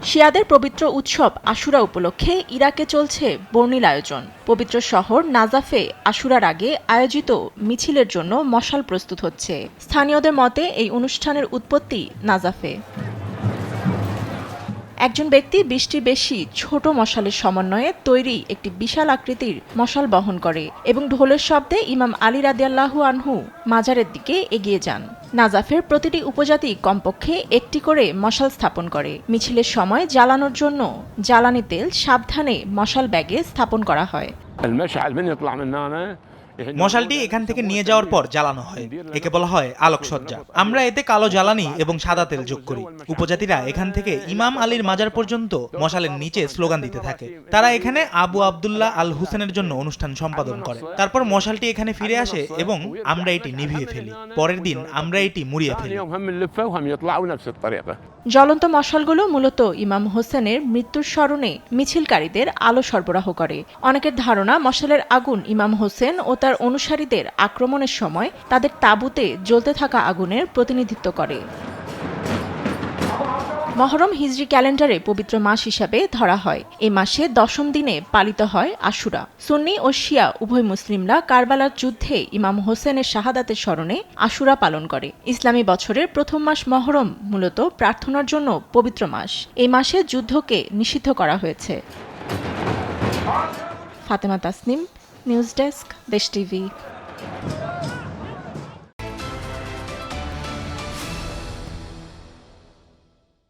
শিয়াদের পবিত্র উৎসব আশুরা উপলক্ষে ইরাকে চলছে বর্ণিল আয়োজন। পবিত্র শহর নাজাফে আশুরার আগে আয়োজিত মিছিলের জন্য মশাল প্রস্তুত হচ্ছে। স্থানীয়দের মতে এই অনুষ্ঠানের উৎপত্তি নাজাফে। একজন ব্যক্তি ২০টি বেশি ছোট মশালের সমন্বয়ে তৈরি একটি বিশাল আকৃতির মশাল বহন করে এবং ঢোলের শব্দে ইমাম আলী রাদিয়াল্লাহু আনহু মাজারের দিকে এগিয়ে যান। নাজাফের প্রতিটি উপজাতি কমপক্ষে একটি করে মশাল স্থাপন করে। মিছিলের সময় জ্বালানোর জন্য জ্বালানি তেল সাবধানে মশাল ব্যাগে স্থাপন করা হয়। মশালটি এখান থেকে নিয়ে যাওয়ার পর জ্বালানো হয়। একে বলা হয় আলোকসজ্জা। আমরা এতে কালো জ্বালানি এবং সাদা তেল যোগ করি। উপজাতিরা এখান থেকে ইমাম আলীর মাজার পর্যন্ত মশালের নিচে স্লোগান দিতে থাকে। তারা এখানে আবু আবদুল্লাহ আল হুসেনের জন্য অনুষ্ঠান সম্পাদন করে। তারপর মশালটি এখানে ফিরে আসে এবং আমরা এটি নিভিয়ে ফেলি। পরের দিন আমরা এটি মুড়িয়ে ফেলি। জ্বলন্ত মশালগুলো মূলত ইমাম হোসেনের মৃত্যুর স্মরণে মিছিলকারীদের আলো সরবরাহ করে। অনেকের ধারণা মশালের আগুন ইমাম হোসেন ও তার অনুসারীদের আক্রমণের সময় তাদের তাঁবুতে জ্বলতে থাকা আগুনের প্রতিনিধিত্ব করে। মহরম হিজরি ক্যালেন্ডারে পবিত্র মাস হিসাবে ধরা হয়। এই মাসে ১০ম দিনে পালিত হয় আশুরা। সুন্নি ও শিয়া উভয় মুসলিমরা কারবালার যুদ্ধে ইমাম হোসেনের শাহাদাতের স্মরণে আশুরা পালন করে। ইসলামী বছরের প্রথম মাস মহরম মূলত প্রার্থনার জন্য পবিত্র মাস। এই মাসে যুদ্ধকে নিষিদ্ধ করা হয়েছে। ফাতেমা তাসনিম, নিউজ ডেস্ক, দেশ টিভি।